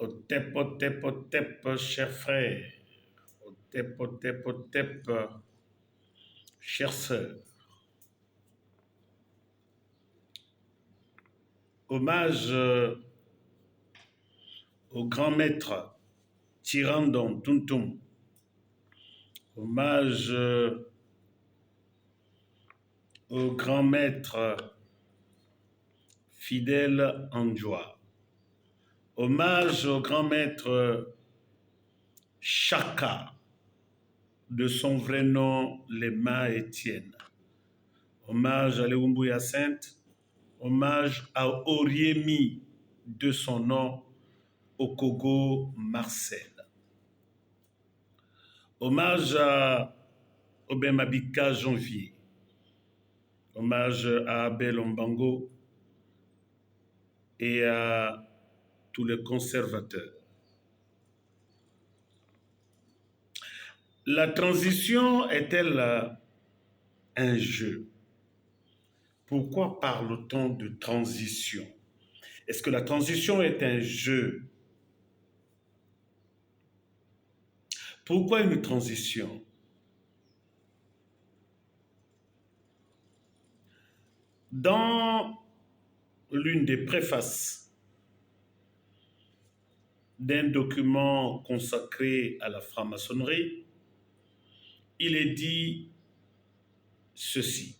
Otep, chers frères. Otep, chères sœurs. Hommage au grand maître Tirandon Tuntum. Hommage au grand maître Fidèle Andjoa. Hommage au grand maître Chaka, de son vrai nom Lema Étienne. Hommage à Léumbu Sainte. Hommage à Oriemi, de son nom Okogo Marcel. Hommage à Obemabika Janvier. Hommage à Abel Ombango et à tous les conservateurs. La transition est-elle un jeu? Pourquoi parle-t-on de transition? Est-ce que la transition est un jeu? Pourquoi une transition? Dans l'une des préfaces d'un document consacré à la franc-maçonnerie, il est dit ceci.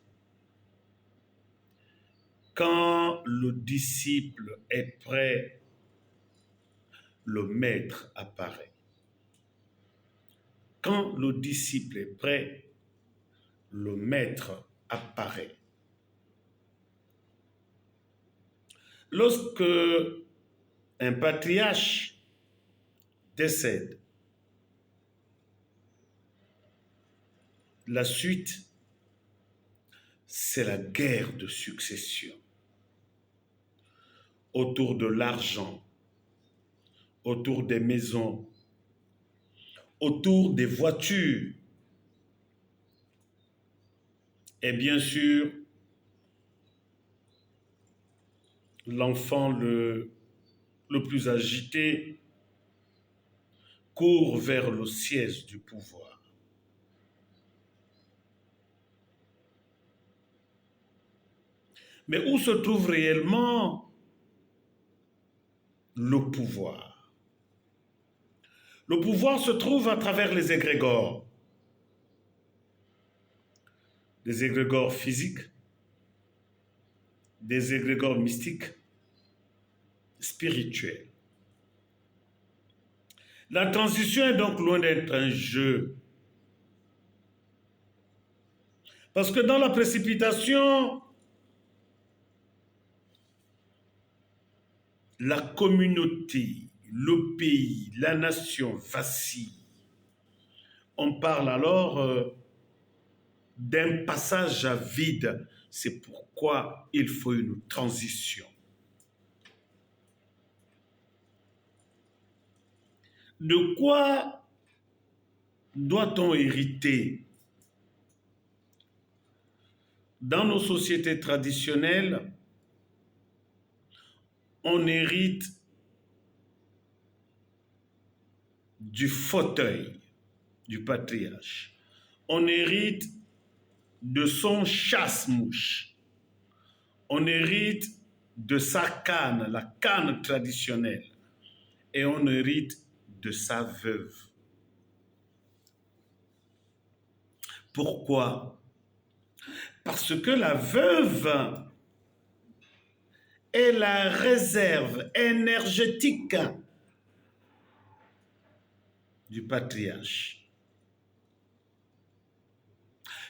Quand le disciple est prêt, le maître apparaît. Quand le disciple est prêt, le maître apparaît. Lorsque un patriarche décède, la suite, c'est la guerre de succession autour de l'argent, autour des maisons, autour des voitures. Et bien sûr, l'enfant le plus agité court vers le siège du pouvoir. Mais où se trouve réellement le pouvoir? Le pouvoir se trouve à travers les égrégores. Des égrégores physiques, des égrégores mystiques, spirituels. La transition est donc loin d'être un jeu. Parce que dans la précipitation, la communauté, le pays, la nation vacille. On parle alors d'un passage à vide. C'est pourquoi il faut une transition. De quoi doit-on hériter? Dans nos sociétés traditionnelles, on hérite du fauteuil du patriarche. On hérite de son chasse-mouche. On hérite de sa canne, la canne traditionnelle. Et on hérite de sa veuve. Pourquoi? Parce que la veuve est la réserve énergétique du patriarche.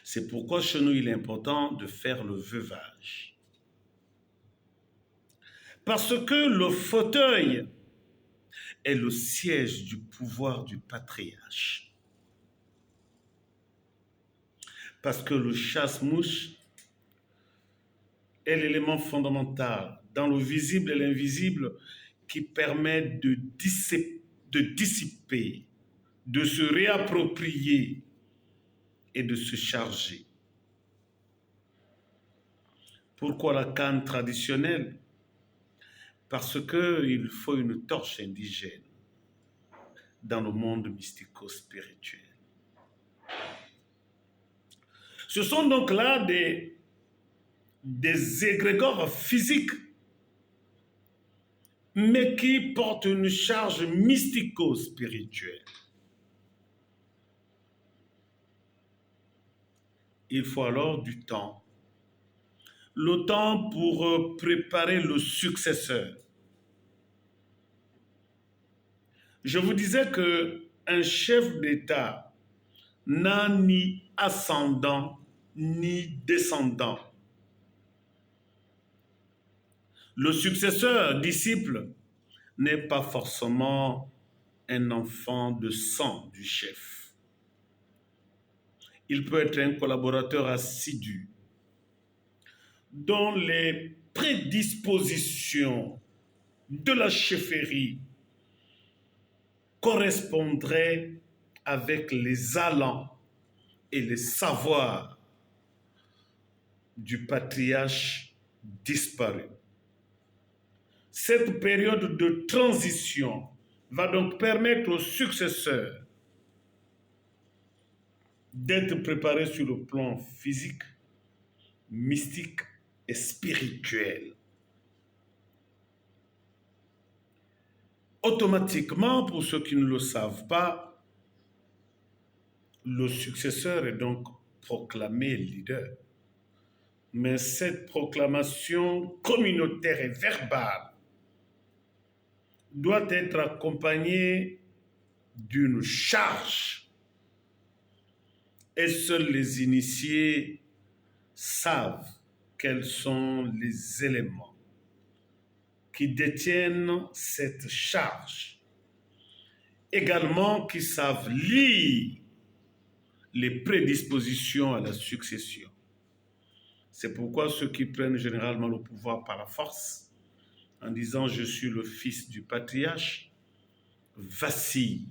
C'est pourquoi chez nous, il est important de faire le veuvage. Parce que le fauteuil est le siège du pouvoir du patriarche. Parce que le chasse-mouche est l'élément fondamental dans le visible et l'invisible qui permet de dissiper, de se réapproprier et de se charger. Pourquoi la canne traditionnelle? Parce qu'il faut une torche indigène dans le monde mystico-spirituel. Ce sont donc là des égrégores physiques, mais qui portent une charge mystico-spirituelle. Il faut alors du temps. Le temps pour préparer le successeur. Je vous disais qu'un chef d'État n'a ni ascendant ni descendant. Le successeur, disciple, n'est pas forcément un enfant de sang du chef. Il peut être un collaborateur assidu dont les prédispositions de la chefferie correspondraient avec les allants et les savoirs du patriarche disparu. Cette période de transition va donc permettre aux successeurs d'être préparés sur le plan physique, mystique et spirituel. Automatiquement, pour ceux qui ne le savent pas, le successeur est donc proclamé leader. Mais cette proclamation communautaire et verbale doit être accompagnée d'une charge. Et seuls les initiés savent quels sont les éléments qui détiennent cette charge. Également qui savent lire les prédispositions à la succession. C'est pourquoi ceux qui prennent généralement le pouvoir par la force, en disant « je suis le fils du patriarche », vacillent,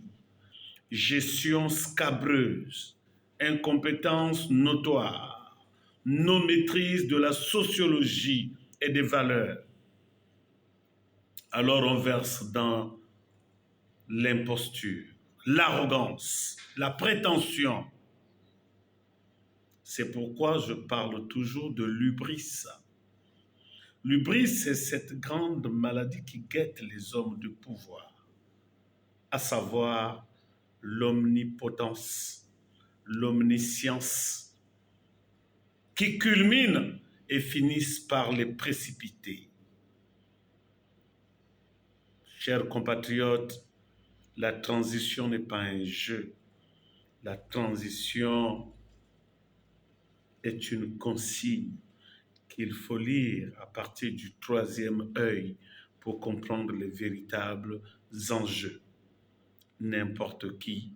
gestion scabreuse, incompétence notoire, non-maîtrise de la sociologie et des valeurs. Alors on verse dans l'imposture, l'arrogance, la prétention. C'est pourquoi je parle toujours de l'hubris. L'hubris, c'est cette grande maladie qui guette les hommes de pouvoir, à savoir l'omnipotence, l'omniscience, qui culminent et finissent par les précipiter. Chers compatriotes, la transition n'est pas un jeu. La transition est une consigne qu'il faut lire à partir du troisième œil pour comprendre les véritables enjeux. N'importe qui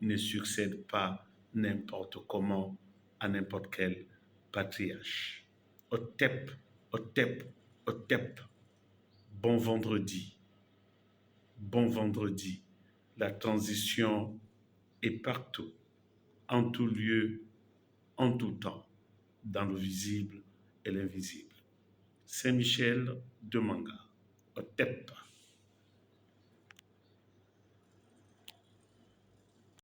ne succède pas n'importe comment à n'importe quel patriarche. Otep, Otep, Otep. Bon vendredi. Bon vendredi. La transition est partout, en tout lieu, en tout temps, dans le visible et l'invisible. Saint-Michel de Manga, Otep.